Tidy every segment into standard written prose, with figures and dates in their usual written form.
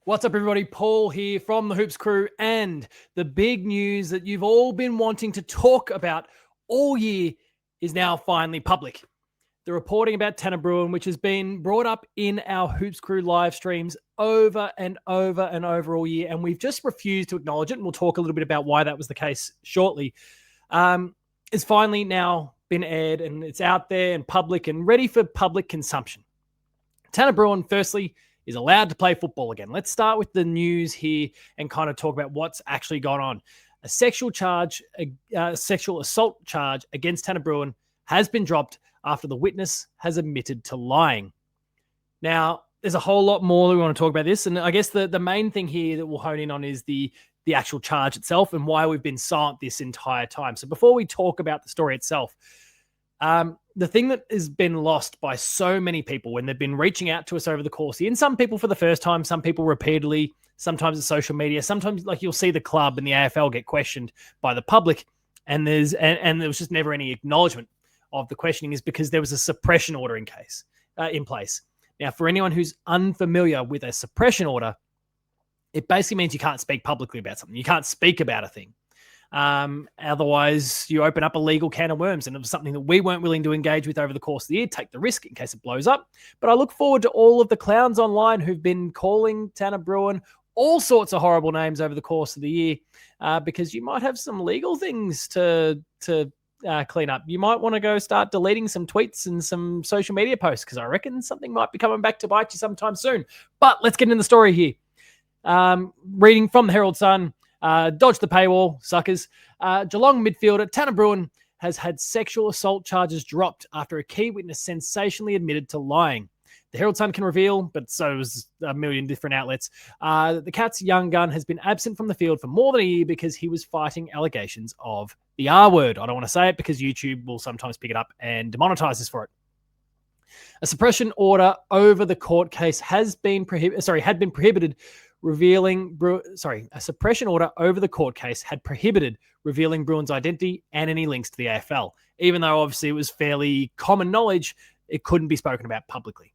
What's up, everybody? Paul here from the Hoops Crew, and the big news that you've all been wanting to talk about all year is now finally public. The reporting about Tanner Bruhn, which has been brought up in our Hoops Crew live streams over and over and over all year, and we've just refused to acknowledge it, and we'll talk a little bit about why that was the case shortly, is finally now been aired, and it's out there and public and ready for public consumption. Tanner Bruhn, firstly, is allowed to play football again. Let's start with the news here and kind of talk about what's actually gone on. A sexual assault charge against Tanner Bruhn has been dropped after the witness has admitted to lying. Now, there's a whole lot more that we want to talk about this, and I guess the main thing here that we'll hone in on is the actual charge itself and why we've been silent this entire time. So before we talk about the story itself, the thing that has been lost by so many people when they've been reaching out to us over the course, and some people for the first time, some people repeatedly, sometimes it's social media, sometimes like you'll see the club and the AFL get questioned by the public, and there was just never any acknowledgement of the questioning, is because there was a suppression order in place. Now, for anyone who's unfamiliar with a suppression order, it basically means you can't speak publicly about something. You can't speak about a thing. Otherwise, you open up a legal can of worms, and it was something that we weren't willing to engage with over the course of the year, take the risk in case it blows up. But I look forward to all of the clowns online who've been calling Tanner Bruhn all sorts of horrible names over the course of the year, because you might have some legal things to clean up. You might want to go start deleting some tweets and some social media posts, because I reckon something might be coming back to bite you sometime soon. But let's get into the story here. Reading from the Herald Sun. Dodge the paywall, suckers. Geelong midfielder Tanner Bruhn has had sexual assault charges dropped after a key witness sensationally admitted to lying. The Herald Sun can reveal, but so does a million different outlets, the Cats' young gun has been absent from the field for more than a year because he was fighting allegations of the R word. I don't want to say it because YouTube will sometimes pick it up and demonetize us for it. A suppression order over the court case had been prohibited. A suppression order over the court case had prohibited revealing Bruhn's identity and any links to the AFL, even though obviously it was fairly common knowledge it couldn't be spoken about publicly.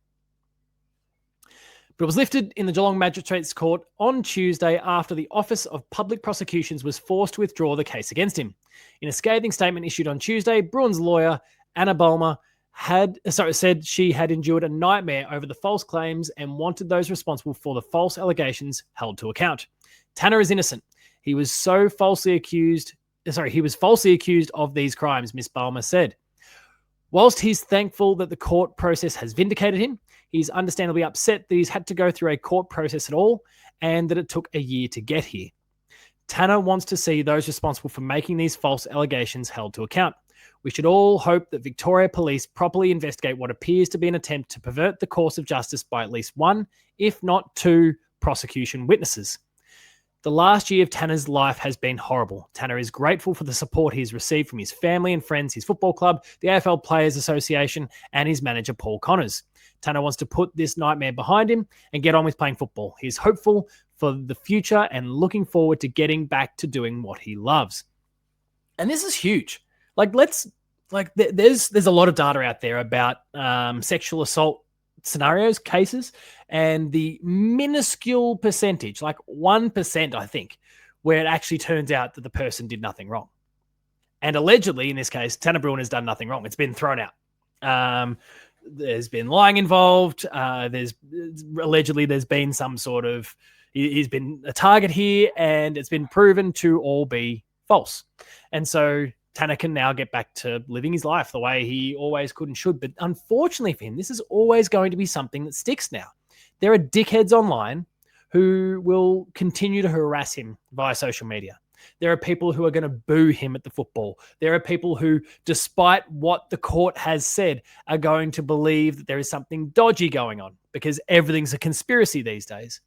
But it was lifted in the Geelong Magistrates Court on Tuesday after the Office of Public Prosecutions was forced to withdraw the case against him. In a scathing statement issued on Tuesday, Bruhn's lawyer, Anna Bulmer, said she had endured a nightmare over the false claims and wanted those responsible for the false allegations held to account. Tanner is innocent. He was falsely accused of these crimes, Miss Bulmer said. Whilst he's thankful that the court process has vindicated him, he's understandably upset that he's had to go through a court process at all and that it took a year to get here. Tanner wants to see those responsible for making these false allegations held to account. We should all hope that Victoria Police properly investigate what appears to be an attempt to pervert the course of justice by at least one, if not two, prosecution witnesses. The last year of Tanner's life has been horrible. Tanner is grateful for the support he's received from his family and friends, his football club, the AFL Players Association, and his manager, Paul Connors. Tanner wants to put this nightmare behind him and get on with playing football. He's hopeful for the future and looking forward to getting back to doing what he loves. And this is huge. There's a lot of data out there about sexual assault scenarios, cases, and the minuscule percentage, 1%, I think, where it actually turns out that the person did nothing wrong. And allegedly, in this case, Tanner Bruhn has done nothing wrong. It's been thrown out. There's been lying involved. There's been some sort of, he's been a target here, and it's been proven to all be false. And so Tanner can now get back to living his life the way he always could and should. But unfortunately for him, this is always going to be something that sticks now. There are dickheads online who will continue to harass him via social media. There are people who are going to boo him at the football. There are people who, despite what the court has said, are going to believe that there is something dodgy going on because everything's a conspiracy these days.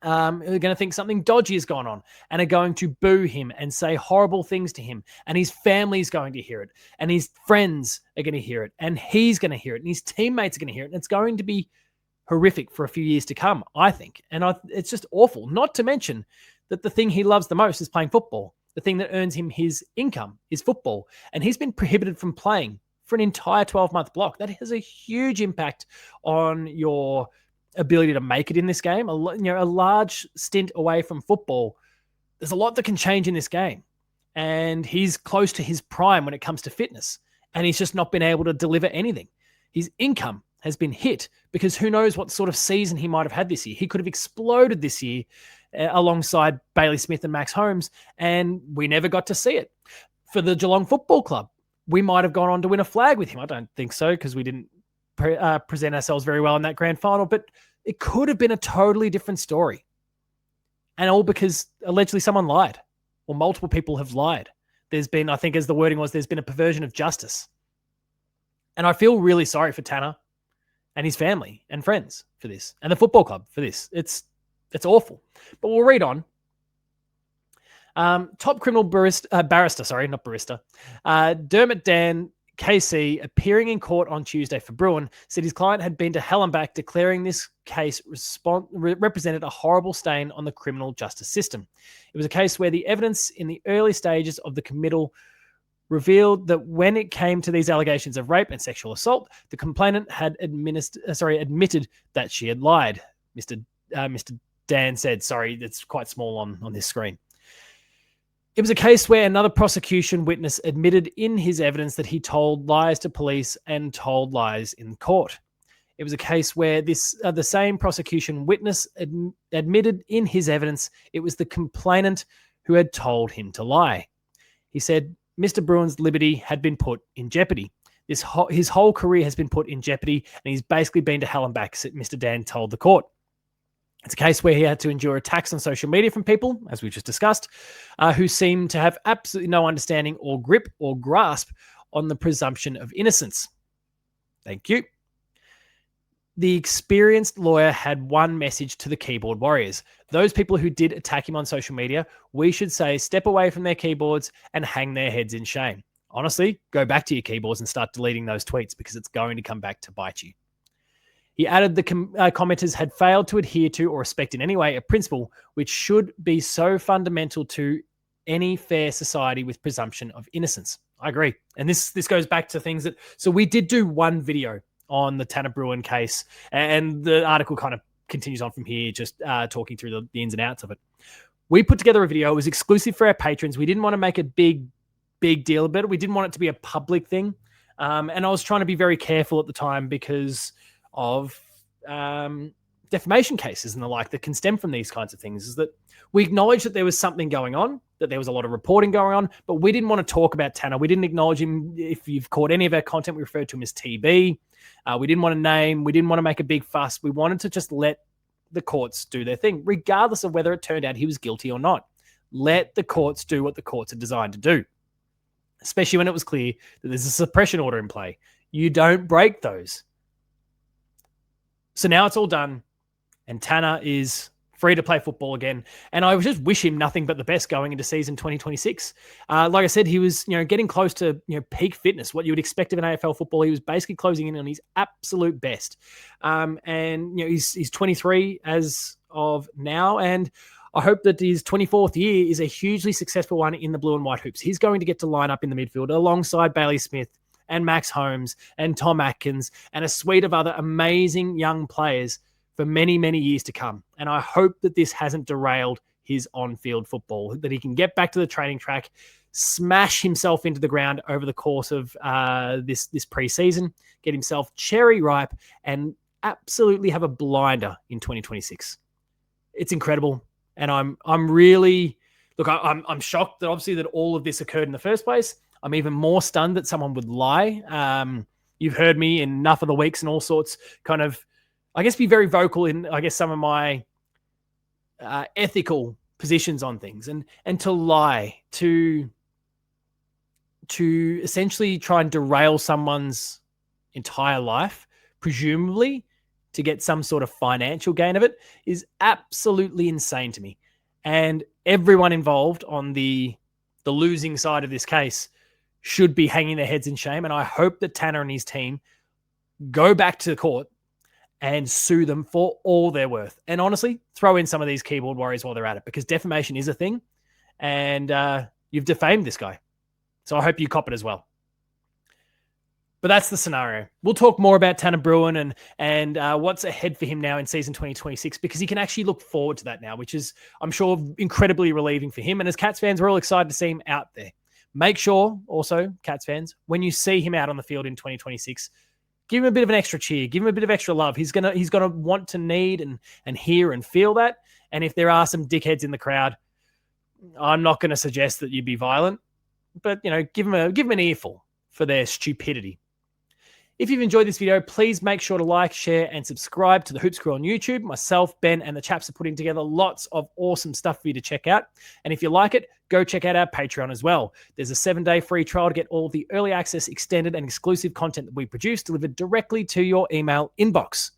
Are going to think something dodgy has gone on and are going to boo him and say horrible things to him, and his family's going to hear it, and his friends are going to hear it, and he's going to hear it, and his teammates are going to hear it, and it's going to be horrific for a few years to come, I think. And it's just awful, not to mention that the thing he loves the most is playing football. The thing that earns him his income is football, and he's been prohibited from playing for an entire 12-month block. That has a huge impact on your ability to make it in this game, a large stint away from football, there's a lot that can change in this game. And he's close to his prime when it comes to fitness. And he's just not been able to deliver anything. His income has been hit because who knows what sort of season he might have had this year. He could have exploded this year alongside Bailey Smith and Max Holmes, and we never got to see it. For the Geelong Football Club, we might have gone on to win a flag with him. I don't think so because we didn't present ourselves very well in that grand final, but it could have been a totally different story. And all because allegedly someone lied, or multiple people have lied. There's been, I think as the wording was, there's been a perversion of justice. And I feel really sorry for Tanner and his family and friends for this, and the football club for this. It's awful. But we'll read on. Top criminal barrister, Dermot Dan, KC, appearing in court on Tuesday for Bruhn, said his client had been to hell and back, declaring this case represented a horrible stain on the criminal justice system. It was a case where the evidence in the early stages of the committal revealed that when it came to these allegations of rape and sexual assault, the complainant had admitted that she had lied. Mr. Dan said, sorry, it's quite small on this screen. It was a case where another prosecution witness admitted in his evidence that he told lies to police and told lies in court. It was a case where the same prosecution witness admitted in his evidence it was the complainant who had told him to lie. He said Mr. Bruhn's liberty had been put in jeopardy. His whole career has been put in jeopardy, and he's basically been to hell and back, Mr. Dan told the court. It's a case where he had to endure attacks on social media from people, as we just discussed, who seem to have absolutely no understanding or grip or grasp on the presumption of innocence. Thank you. The experienced lawyer had one message to the keyboard warriors. Those people who did attack him on social media, we should say step away from their keyboards and hang their heads in shame. Honestly, go back to your keyboards and start deleting those tweets because it's going to come back to bite you. He added the commenters had failed to adhere to or respect in any way a principle which should be so fundamental to any fair society with presumption of innocence. I agree. And this goes back to things that... So we did do one video on the Tanner Bruhn case, and the article kind of continues on from here, just talking through the ins and outs of it. We put together a video. It was exclusive for our patrons. We didn't want to make a big deal about it. We didn't want it to be a public thing. And I was trying to be very careful at the time because of defamation cases and the like that can stem from these kinds of things, is that we acknowledged that there was something going on, that there was a lot of reporting going on, but we didn't want to talk about Tanner. We didn't acknowledge him. If you've caught any of our content, we referred to him as TB. We didn't want to name. We didn't want to make a big fuss. We wanted to just let the courts do their thing, regardless of whether it turned out he was guilty or not. Let the courts do what the courts are designed to do, especially when it was clear that there's a suppression order in play. You don't break those. So now it's all done, and Tanner is free to play football again. And I just wish him nothing but the best going into season 2026. Like I said, he was, getting close to, peak fitness, what you would expect of an AFL football. He was basically closing in on his absolute best. And he's 23 as of now, and I hope that his 24th year is a hugely successful one in the blue and white hoops. He's going to get to line up in the midfield alongside Bailey Smith and Max Holmes and Tom Atkins and a suite of other amazing young players for many, many years to come. And I hope that this hasn't derailed his on-field football, that he can get back to the training track, smash himself into the ground over the course of this preseason, get himself cherry ripe, and absolutely have a blinder in 2026. It's incredible. And I'm really, I'm shocked that obviously that all of this occurred in the first place. I'm even more stunned that someone would lie. You've heard me in enough of the weeks and all sorts kind of, I guess, be very vocal in, I guess, some of my ethical positions on things, and to lie, to essentially try and derail someone's entire life, presumably to get some sort of financial gain of it, is absolutely insane to me. And everyone involved on the losing side of this case should be hanging their heads in shame. And I hope that Tanner and his team go back to the court and sue them for all they're worth. And honestly, throw in some of these keyboard warriors while they're at it, because defamation is a thing, and you've defamed this guy. So I hope you cop it as well. But that's the scenario. We'll talk more about Tanner Bruhn and what's ahead for him now in season 2026, because he can actually look forward to that now, which is, I'm sure, incredibly relieving for him. And as Cats fans, we're all excited to see him out there. Make sure, also, Cats fans, when you see him out on the field in 2026, give him a bit of an extra cheer, give him a bit of extra love. He's gonna want to need and hear and feel that. And if there are some dickheads in the crowd, I'm not going to suggest that you be violent, but give him an earful for their stupidity. If you've enjoyed this video, please make sure to like, share, and subscribe to the Hoops Crew on YouTube. Myself, Ben, and the chaps are putting together lots of awesome stuff for you to check out. And if you like it, go check out our Patreon as well. There's a 7-day free trial to get all the early access, extended, and exclusive content that we produce delivered directly to your email inbox.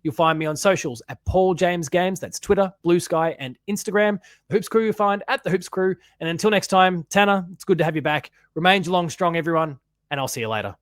You'll find me on socials at Paul James Games. That's Twitter, Blue Sky, and Instagram. The Hoops Crew you'll find at the Hoops Crew. And until next time, Tanner, it's good to have you back. Remain Geelong strong, everyone, and I'll see you later.